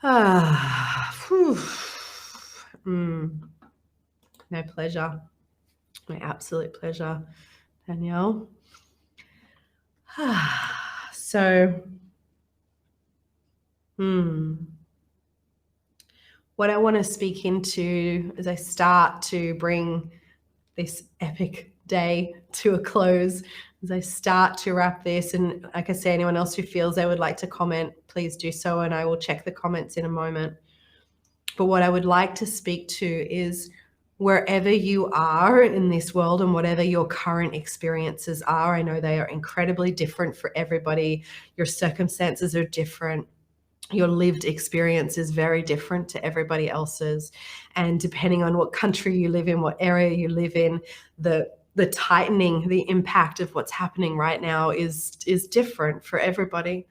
Whew. My pleasure. My absolute pleasure, Danielle. So, what I want to speak into as I start to bring this epic day to a close, as I start to wrap this, and like I say, anyone else who feels they would like to comment, please do so, and I will check the comments in a moment. But what I would like to speak to is wherever you are in this world and whatever your current experiences are, I know they are incredibly different for everybody. Your circumstances are different. Your lived experience is very different to everybody else's. And depending on what country you live in, what area you live in, the tightening, the impact of what's happening right now is different for everybody.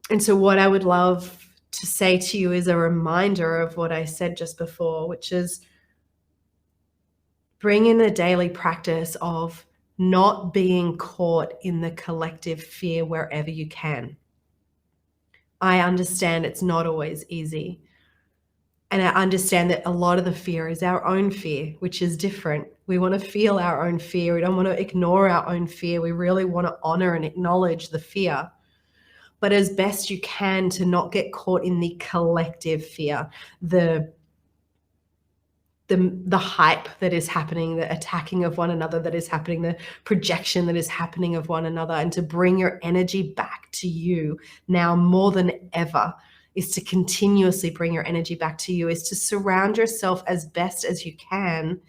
And so what I would love to say to you is a reminder of what I said just before, which is bring in a daily practice of not being caught in the collective fear wherever you can. I understand it's not always easy. And I understand that a lot of the fear is our own fear, which is different. We want to feel our own fear. We don't want to ignore our own fear. We really want to honor and acknowledge the fear. But as best you can, to not get caught in the collective fear, the hype that is happening, the attacking of one another that is happening, the projection that is happening of one another, and to bring your energy back to you now more than ever is to continuously bring your energy back to you, is to surround yourself as best as you can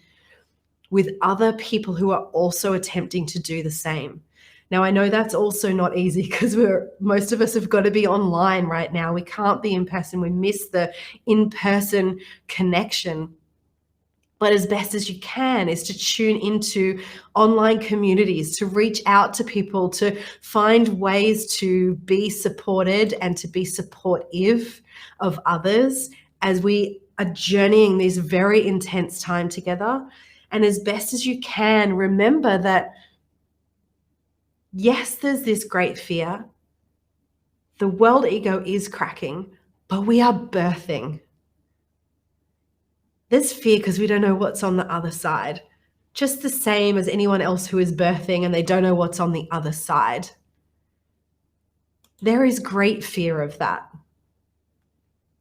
with other people who are also attempting to do the same. Now, I know that's also not easy because most of us have got to be online right now. We can't be in person. We miss the in-person connection. But as best as you can is to tune into online communities, to reach out to people, to find ways to be supported and to be supportive of others as we are journeying this very intense time together. And as best as you can, remember that, yes, there's this great fear. The world ego is cracking, but we are birthing. There's fear because we don't know what's on the other side, just the same as anyone else who is birthing and they don't know what's on the other side. There is great fear of that.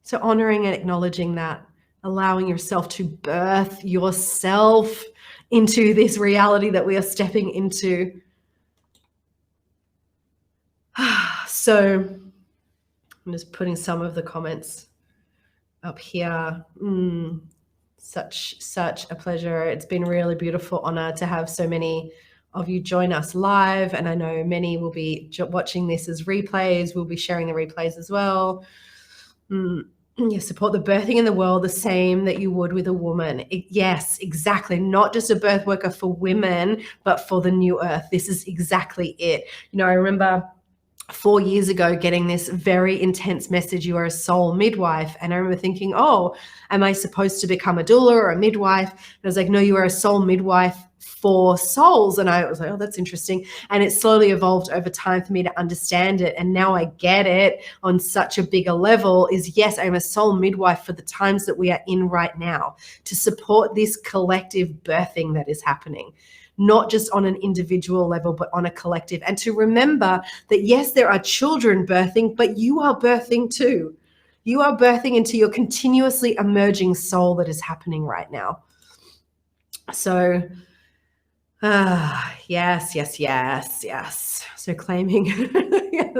So honoring and acknowledging that, allowing yourself to birth yourself into this reality that we are stepping into. So I'm just putting some of the comments up here. Such a pleasure. It's been a really beautiful honor to have so many of you join us live. And I know many will be watching this as replays. We'll be sharing the replays as well. Support the birthing in the world the same that you would with a woman. Yes, exactly. Not just a birth worker for women, but for the new earth. This is exactly it. I remember 4 years ago getting this very intense message, you are a soul midwife. And I remember thinking, oh, am I supposed to become a doula or a midwife? And I was like, no, you are a soul midwife for souls. And I was like, oh, that's interesting. And it slowly evolved over time for me to understand it. And now I get it on such a bigger level is, yes, I'm a soul midwife for the times that we are in right now to support this collective birthing that is happening. Not just on an individual level, but on a collective. And to remember that, yes, there are children birthing, but you are birthing too. You are birthing into your continuously emerging soul that is happening right now. So, yes. So claiming, yeah,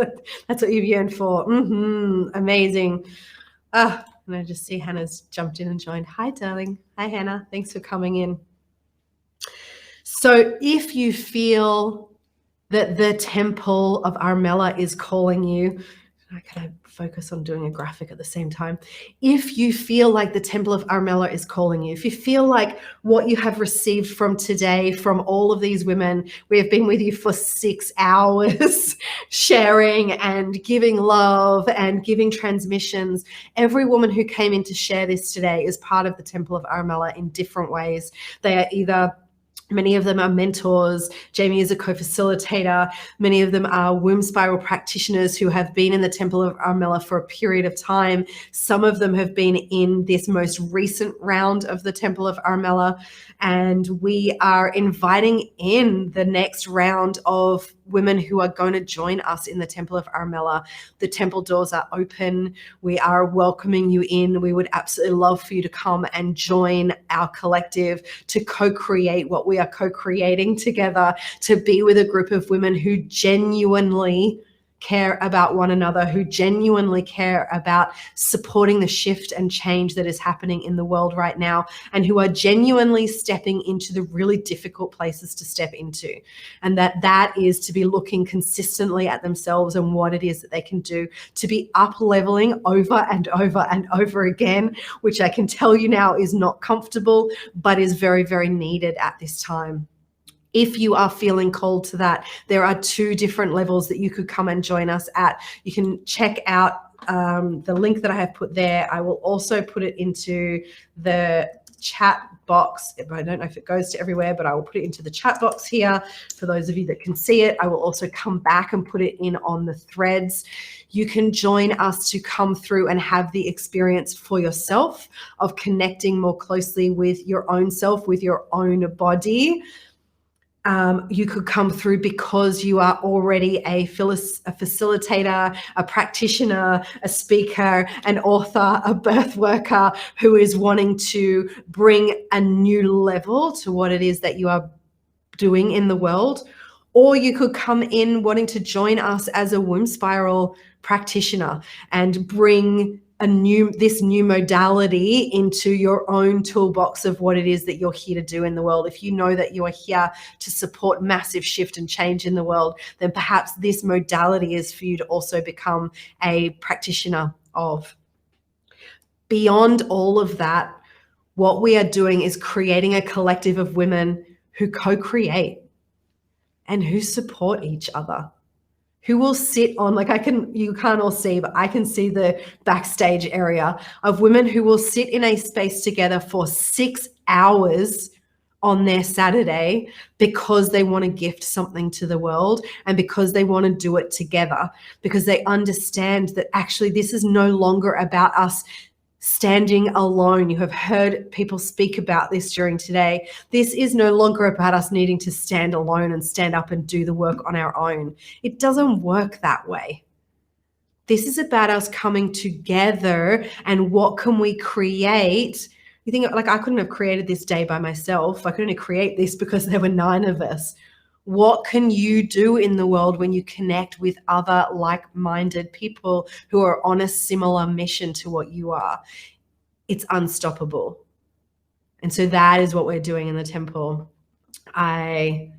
that's what you've yearned for. Amazing. And I just see Hannah's jumped in and joined. Hi, darling. Hi, Hannah. Thanks for coming in. So if you feel that the temple of Armella is calling you, can I focus on doing a graphic at the same time? If you feel like the temple of Armella is calling you, if you feel like what you have received from today, from all of these women, we have been with you for 6 hours sharing and giving love and giving transmissions. Every woman who came in to share this today is part of the temple of Armella in different ways. They are either Many of them are mentors. Jamie is a co-facilitator. Many of them are womb spiral practitioners who have been in the Temple of Armella for a period of time. Some of them have been in this most recent round of the Temple of Armella, and we are inviting in the next round of women who are going to join us in the Temple of Armella. The temple doors are open. We are welcoming you in. We would absolutely love for you to come and join our collective to co-create what we are co-creating together, to be with a group of women who genuinely care about one another, who genuinely care about supporting the shift and change that is happening in the world right now, and who are genuinely stepping into the really difficult places to step into. And that is to be looking consistently at themselves and what it is that they can do to be up leveling over and over and over again, which I can tell you now is not comfortable, but is very, very needed at this time. If you are feeling called to that, there are 2 different levels that you could come and join us at. You can check out the link that I have put there. I will also put it into the chat box. I don't know if it goes to everywhere, but I will put it into the chat box here for those of you that can see it. I will also come back and put it in on the threads. You can join us to come through and have the experience for yourself of connecting more closely with your own self, with your own body. You could come through because you are already a facilitator, a practitioner, a speaker, an author, a birth worker who is wanting to bring a new level to what it is that you are doing in the world. Or you could come in wanting to join us as a womb spiral practitioner and bring this new modality into your own toolbox of what it is that you're here to do in the world. If you know that you are here to support massive shift and change in the world, then perhaps this modality is for you to also become a practitioner of. Beyond all of that, what we are doing is creating a collective of women who co-create and who support each other, who will sit on, you can't all see, but I can see the backstage area of women who will sit in a space together for 6 hours on their Saturday because they want to gift something to the world and because they want to do it together, because they understand that actually this is no longer about us standing alone. You have heard people speak about this during today. This is no longer about us needing to stand alone and stand up and do the work on our own. It doesn't work that way. This is about us coming together and what can we create. You think I couldn't have created this day by myself. I could only create this because there were 9 of us. What can you do in the world when you connect with other like-minded people who are on a similar mission to what you are? It's unstoppable. And so that is what we're doing in the temple. I'm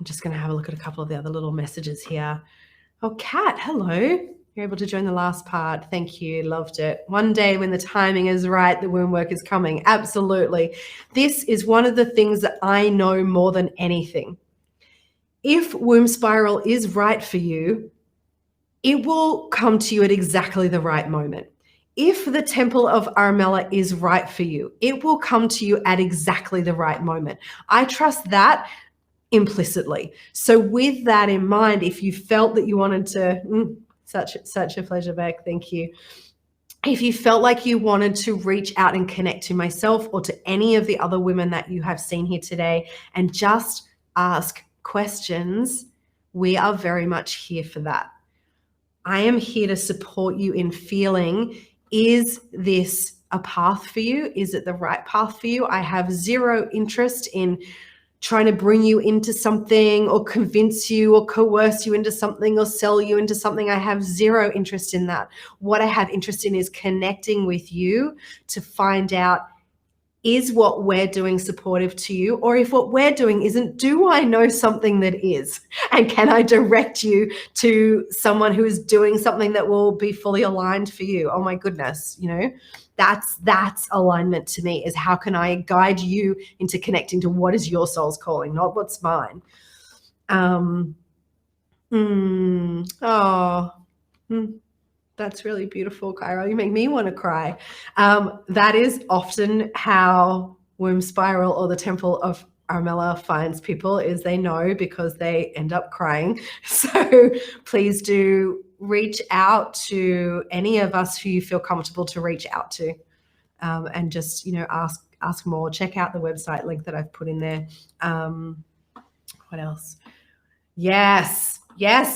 just going to have a look at a couple of the other little messages here. Oh, Kat, hello. You're able to join the last part. Thank you. Loved it. One day when the timing is right, the womb work is coming. Absolutely. This is one of the things that I know more than anything. If womb spiral is right for you, it will come to you at exactly the right moment. If the Temple of Armella is right for you, it will come to you at exactly the right moment. I trust that implicitly. So with that in mind, if you felt that you wanted to, such a pleasure, Beck, thank you. If you felt like you wanted to reach out and connect to myself or to any of the other women that you have seen here today and just ask questions, we are very much here for that. I am here to support you in feeling, is this a path for you? Is it the right path for you? I have zero interest in trying to bring you into something or convince you or coerce you into something or sell you into something. I have zero interest in that. What I have interest in is connecting with you to find out, is what we're doing supportive to you? Or if what we're doing isn't, do I know something that is? And can I direct you to someone who is doing something that will be fully aligned for you? Oh my goodness, that's alignment to me, is how can I guide you into connecting to what is your soul's calling, not what's mine. That's really beautiful, Kyra. You make me want to cry. That is often how womb spiral or the Temple of Armella finds people is they know because they end up crying. So please do reach out to any of us who you feel comfortable to reach out to, and just, ask more. Check out the website link that I've put in there. What else? Yes,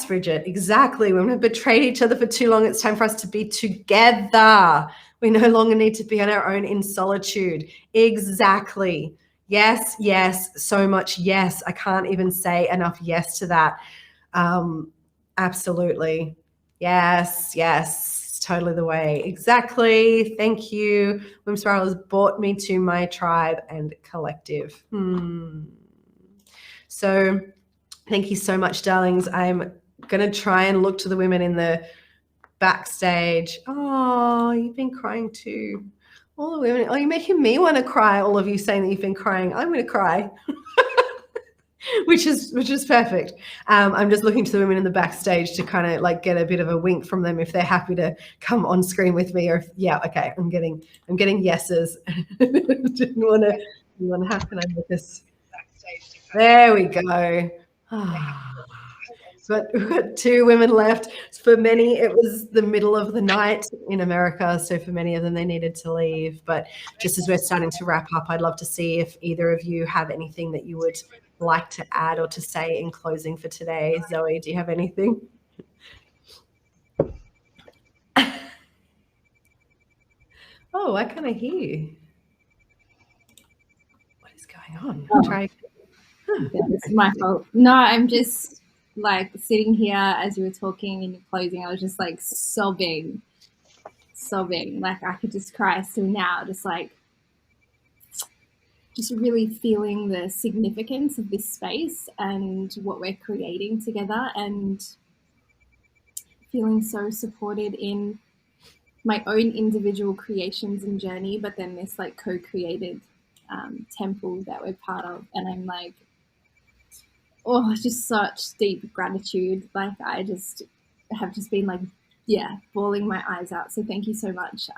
Bridget, exactly. When we've betrayed each other for too long, it's time for us to be together. We no longer need to be on our own in solitude. Exactly. Yes, so much yes. I can't even say enough yes to that. Absolutely. Yes, totally the way. Exactly. Thank you. Wim Spiral has brought me to my tribe and collective. So thank you so much, darlings. I'm going to try and look to the women in the backstage. Oh, you've been crying too. All the women. Oh, you're making me want to cry, all of you saying that you've been crying. I'm going to cry. which is perfect. I'm just looking to the women in the backstage to kind of like get a bit of a wink from them if they're happy to come on screen with me, or if, okay, I'm getting yeses. Didn't want to happen. I make this. There we go. But we've got 2 women left. For many, it was the middle of the night in America. So for many of them, they needed to leave. But just as we're starting to wrap up, I'd love to see if either of you have anything that you would like to add or to say in closing for today. Zoe, do you have anything? Oh, I kind of hear you. What is going on? It's my fault. No, I'm just like sitting here as you were talking in your closing. I was just like sobbing. Like I could just cry still now, just really feeling the significance of this space and what we're creating together, and feeling so supported in my own individual creations and journey, but then this like co-created temple that we're part of. And I'm like, just such deep gratitude. Like I just have just been like, bawling my eyes out. So thank you so much.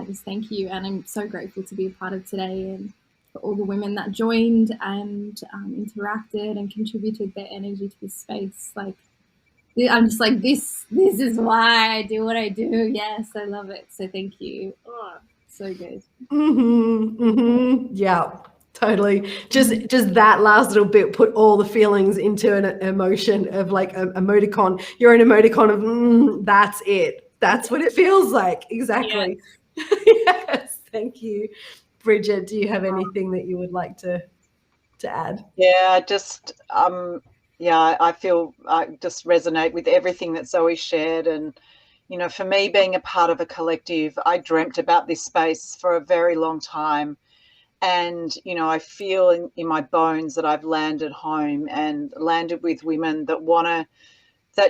Just thank you. And I'm so grateful to be a part of today, and for all the women that joined and interacted and contributed their energy to this space. Like, I'm just like, this is why I do what I do. Yes, I love it. So thank you. Oh, so good. Yeah, totally. Just that last little bit put all the feelings into an emotion of like an emoticon. You're an emoticon of that's it. That's what it feels like. Exactly. Yes. Yes, thank you. Bridget, do you have anything that you would like to add? Yeah, just I feel I just resonate with everything that Zoe shared. And for me, being a part of a collective, I dreamt about this space for a very long time. And I feel in my bones that I've landed home and landed with women that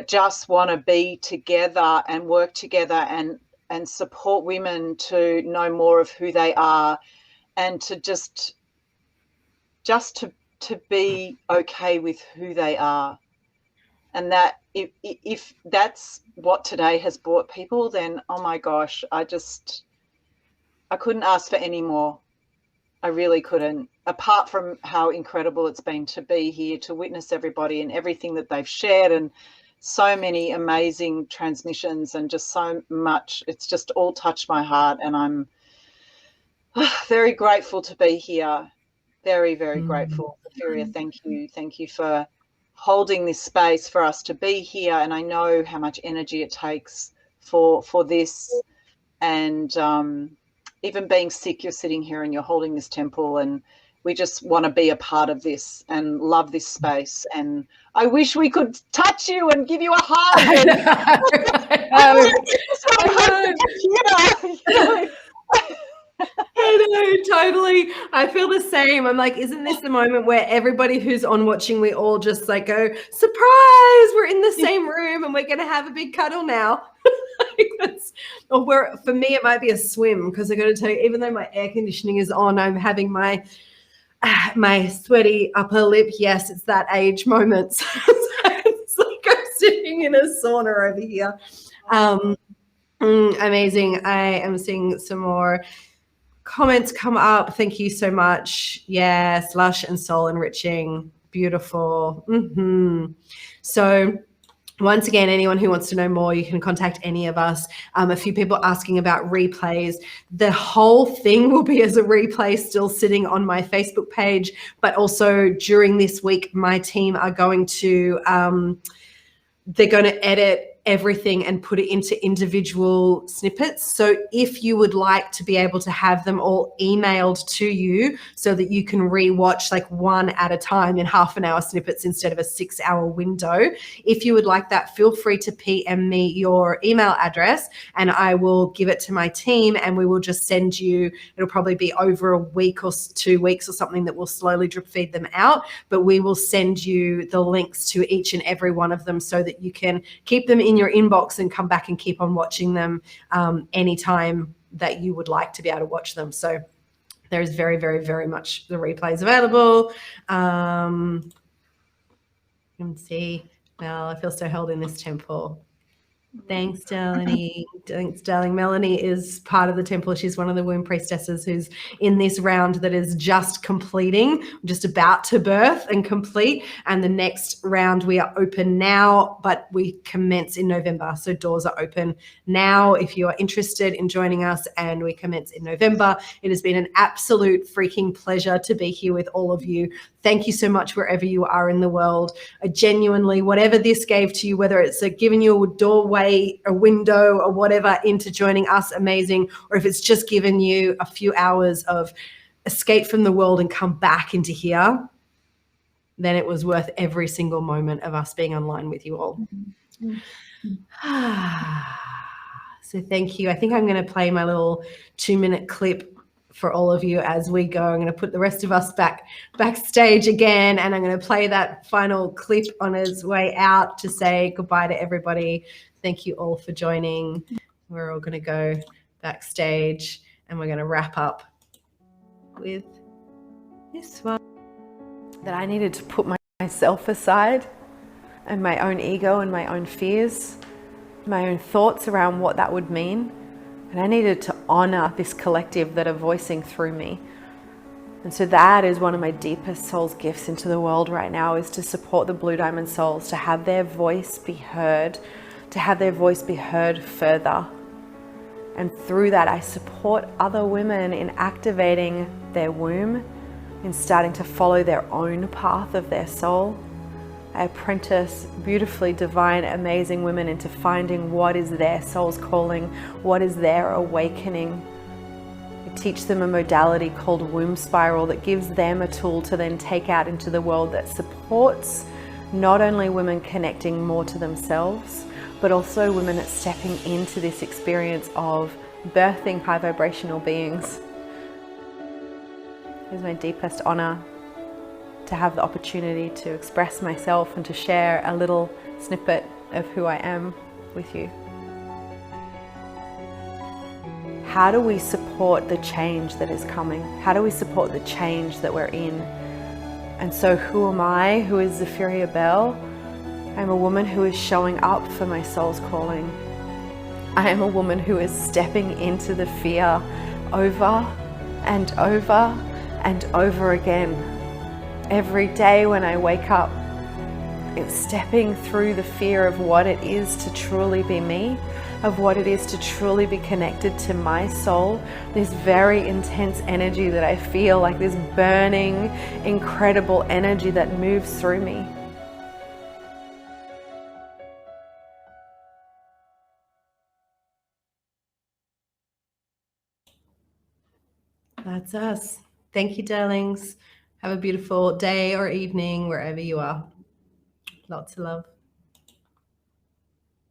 just want to be together and work together and support women to know more of who they are, and to just to be okay with who they are. And that if that's what today has brought people, then oh my gosh, I couldn't ask for any more. I really couldn't, apart from how incredible it's been to be here, to witness everybody and everything that they've shared, and so many amazing transmissions, and just so much. It's just all touched my heart, and I'm very grateful to be here. Very, very grateful. Zapheria, thank you for holding this space for us to be here. And I know how much energy it takes for this, and even being sick, you're sitting here and you're holding this temple, and we just want to be a part of this and love this space. And I wish we could touch you and give you a hug. I know, totally. I feel the same. I'm like, isn't this the moment where everybody who's on watching, we all just like go, surprise, we're in the same room and we're going to have a big cuddle now. For me, it might be a swim, because I got to tell you, even though my air conditioning is on, I'm having my sweaty upper lip. Yes, it's that age moment. So it's like I'm sitting in a sauna over here. Amazing. I am seeing some more comments come up. Thank you so much. Yes, lush and soul enriching. Beautiful. So once again, anyone who wants to know more, you can contact any of us. A few people asking about replays. The whole thing will be as a replay still sitting on my Facebook page, but also during this week, my team are going to, they're going to edit everything and put it into individual snippets. So if you would like to be able to have them all emailed to you so that you can rewatch like one at a time in half-an-hour snippets instead of a 6-hour window, if you would like that, feel free to PM me your email address and I will give it to my team and we will just send you, it'll probably be over a week or 2 weeks or something that will slowly drip feed them out, but we will send you the links to each and every one of them so that you can keep them in your inbox and come back and keep on watching them anytime that you would like to be able to watch them. So there's very, very, very much the replays available. Let me see. Well, I feel so held in this temple. Thanks, Melanie. Thanks, darling. Melanie is part of the temple. She's one of the womb priestesses who's in this round that is just completing, just about to birth and complete. And the next round we are open now, but we commence in November. So doors are open now if you are interested in joining us, and we commence in November. It has been an absolute freaking pleasure to be here with all of you. Thank you so much wherever you are in the world. Genuinely, whatever this gave to you, whether it's giving you a doorway, a window, or whatever into joining us, amazing. Or if it's just given you a few hours of escape from the world and come back into here, then it was worth every single moment of us being online with you all. So thank you. I think I'm going to play my little 2-minute clip for all of you as we go. I'm going to put the rest of us backstage again, and I'm going to play that final clip on its way out to say goodbye to everybody. Thank you all for joining. We're all going to go backstage and we're going to wrap up with this one. That I needed to put myself aside and my own ego and my own fears, my own thoughts around what that would mean. And I needed to honor this collective that are voicing through me. And so that is one of my deepest soul's gifts into the world right now, is to support the Blue Diamond souls, to have their voice be heard, to have their voice be heard further. And through that, I support other women in activating their womb, in starting to follow their own path of their soul. I apprentice beautifully divine, amazing women into finding what is their soul's calling, what is their awakening. I teach them a modality called womb spiral that gives them a tool to then take out into the world that supports not only women connecting more to themselves, but also women that stepping into this experience of birthing high vibrational beings. It is my deepest honor to have the opportunity to express myself and to share a little snippet of who I am with you. How do we support the change that is coming? How do we support the change that we're in? And so who am I? Who is Zapheria Bell? I'm a woman who is showing up for my soul's calling. I am a woman who is stepping into the fear over and over and over again. Every day when I wake up, it's stepping through the fear of what it is to truly be me, of what it is to truly be connected to my soul, this very intense energy that I feel, like this burning, incredible energy that moves through me. That's us. Thank you, darlings. Have a beautiful day or evening wherever you are. Lots of love.